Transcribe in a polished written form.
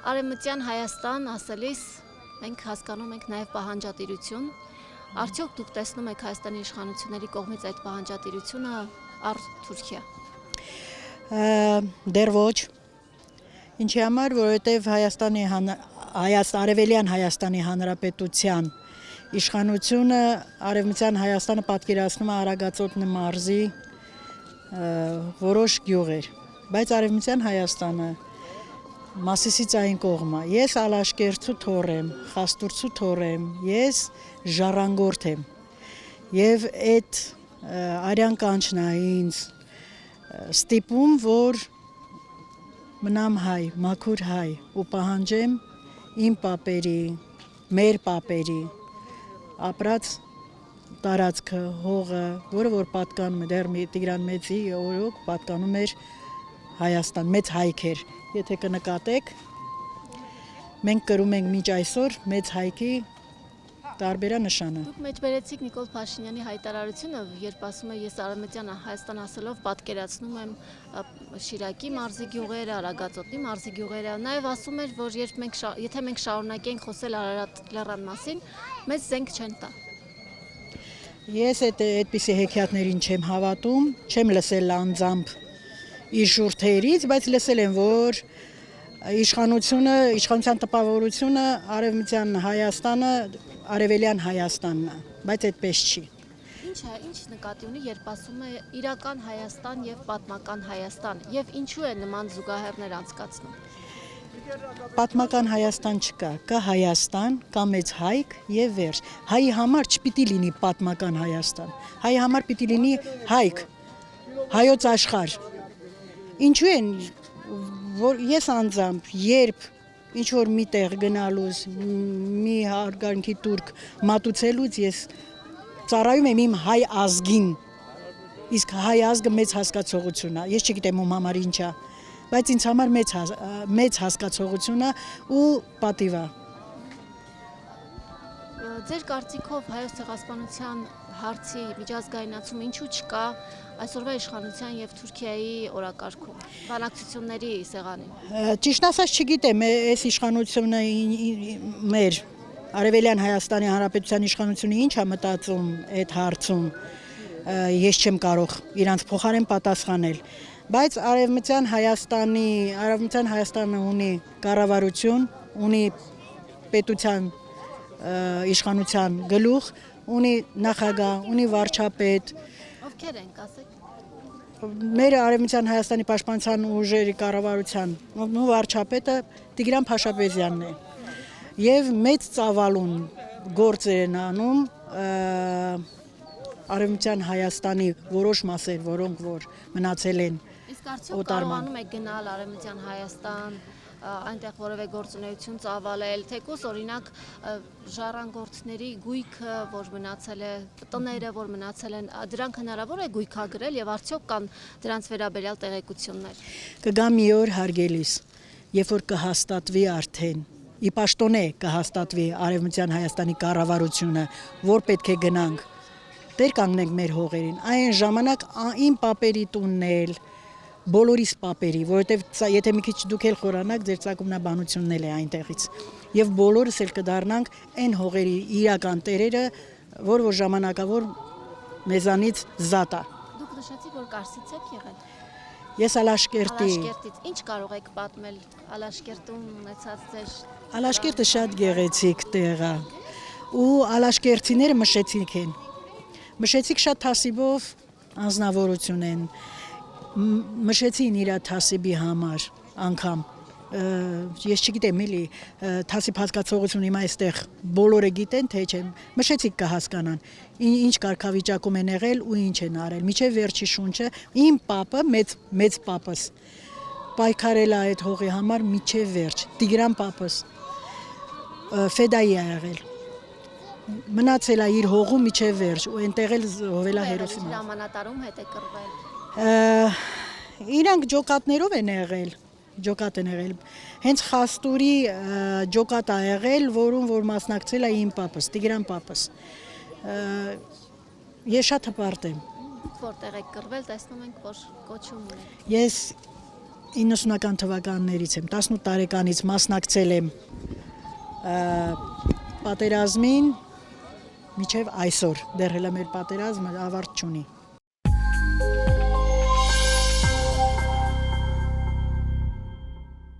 Արևմտյան Հայաստան ասելիս մենք հասկանում ենք նաև պահանջատիրություն։ Արդյոք դուք տեսնում եք Հայաստանի իշխանությունների կողմից այդ պահանջատիրությունը առ Թուրքիա։ Դեռ ոչ։ Ինչի համար, որովհետև Արևելյան Հայաստանի Հանրապետության իշխանությունը Արևմտյան Հայաստանը պատկերացնում է Արագածոտնի մարզի որոշ գյուղեր, բայց Արևմտյան Հայաստանը Մասիսից այն կողմը, ես Ալաշկերտցու թոռ եմ, Խաստուրցու թոռ եմ, ես ժառանգորդ եմ եւ այդ արյան կանչն է ինձ ստիպում, որ մնամ հայ, մաքուր հայ ու պահանջեմ իմ պապերի, մեր պապերի ապրած տարածքը, հողը, որը որ պատկանում է դեռ Տիգրան Մեծի օրոք պատկանում էր Հայաստան, մեծ հայք էր, եթե կնկատեք, մենք կրում ենք մինչ այսօր մեծ հայքի տարբերանշանը։ Դուք մեջբերեցիք Նիկոլ Փաշինյանի հայտարարությունը, երբ ասում է ես Արևմտյան Հայաստան ասելով պատկերացնում եմ Շիրակի մարզի գյուղերը, Արագածոտնի մարզի գյուղերը, նաև ասում էր, որ եթե մենք շարունակենք խոսել Արարատ լեռան մասին, մեզ զենք չեն տա։ Ես այդպիսի հեքիաթներին չեմ հավատում, չեմ լսել անձամբ իր շուրթերից, բայց լսել եմ, որ իշխանության տպավորությունը Արևմտյան Հայաստանը Արևելյան Հայաստանն է, բայց այդպես չի։ Ինչ նկատի ունի, երբ ասում է իրական Հայաստան եւ պատմական Հայաստան, եւ ինչու է նման զուգահեռներ անցկացնում։ Պատմական Հայաստան չկա, կա Հայաստան, կա մեծ հայք եւ վերջ։ Հայի համար չպիտի լինի պատմական Հայաստան։ Հայի համար պիտի լինի հայք, հայոց աշխարհ։ Ինչու են, որ ես անձամբ երբ ինչ որ միտեղ գնալուց, մի հարգանքի տուրք մատուցելուց ես ծառայում եմ իմ հայ ազգին, իսկ հայ ազգը մեծ հասկացողություն է, ես չգիտեմ ում համար ինչ է, բայց ինձ համար մեծ հասկացողություն է ու պատիվ է։ Ձեր կարծիքով Հայոց ցեղասպանության հարցի միջազգայնացում ինչու չկա այսօրվա իշխանության եւ Թուրքիայի օրակարգում, բանակցությունների սեղանին։ Ճիշտ ասած չգիտեմ, այս իշխանությունը մեր Արևելյան Հայաստանի Հանրապետության իշխանությունը ինչ է մտածում այդ հարցում, ես չեմ կարող իրանց փոխարեն պատասխանել, բայց Արևմտյան Հայաստանը ունի կառավարություն, ունի պետության իշխանության գլուխ, ունի նախագահ, ունի վարչապետ։ Ովքեր են, ասեք։ Մեր Արևմտյան Հայաստանի պաշտպանության ուժերի կառավարության վարչապետը Տիգրան Փաշապեզյանն է։ Եվ մեծ ծավալուն գործեր են անում Արևմտյան Հայաստանի որոշ մասեր, որոնք որ մնացել են Իսկ արդյոք կարողանում եք գնալ Արևմտյան Հայաստան, այնտեղ որևէ գործունեություն ծավալել, թեկուզ օրինակ ժառանգորդների գույքը, որ մնացել է, տները, որ մնացել են, դրանք հնարավոր է գույքագրել եւ արդյոք կան դրանց վերաբերյալ տեղեկություններ։ Կգա մի օր հարգելիս, երբ որ կհաստատվի արդեն, ի պաշտոնե կհաստատվի Արևմտյան Հայաստանի կառավարությունը, որ պետք է գնանք, դեր կանգնենք մեր հողերին, այն ժամանակ իմ պապերի տունն էլ, բոլորիս պապերի, որովհետև եթե մի քիչ դուք էլ խորանաք, ձեր ծագումնաբանությունն էլ է այնտեղից։ Եվ բոլորս էլ կդառնանք այն հողերի իրական տերերը, որ ժամանակավոր մեզանից զատ է։ Դուք նշեցիք, որ Կարսից եք եղել։ Ես Ալաշկերտից։ Ինչ կարող եք պատմել Ալաշկերտում ունեցած ձեր։ Ալաշկերտը շատ գեղեցիկ տեղ է։ Ու ալաշկերտցիները մշեցիկ շատ թասիբով անձնավորություն են։ Մշեցին իր թասիբի համար անգամ, ես չգիտեմ էլի, թասիբ հասկացողություն հիմա այստեղ բոլորը գիտեն, թե չէ, մշեցիկ կհասկանան, ինչ կարգավիճակում են եղել ու ինչ են արել, միջև վերջի շունչը, իմ պապը, մեծ պապս, պայքարել է այդ հողի համար միջև վերջ, Տիգրան պապս, ֆեդայի է եղել, մնացել է իր հողում միջև վերջ, ու այնտեղ էլ հովել է հերոսի մոտ։ Հրամանատարում հետ է կռվել։ Իրանք ջոկատներով են եղել, հենց Խաստուրի ջոկատ է եղել, որում որ մասնակցել է իմ պապս, Տիգրան պապս, ես շատ հպարտ եմ։ Որտեղ եք կռվել, տեսնում ենք, որ կոչում ունեք։ Ես 90-ական թվականներից եմ, 18 տարեկանից մասնակցել եմ պատերազմին մինչև այսօր, դեռ հələ մեր պատերազմը ավարտ չունի։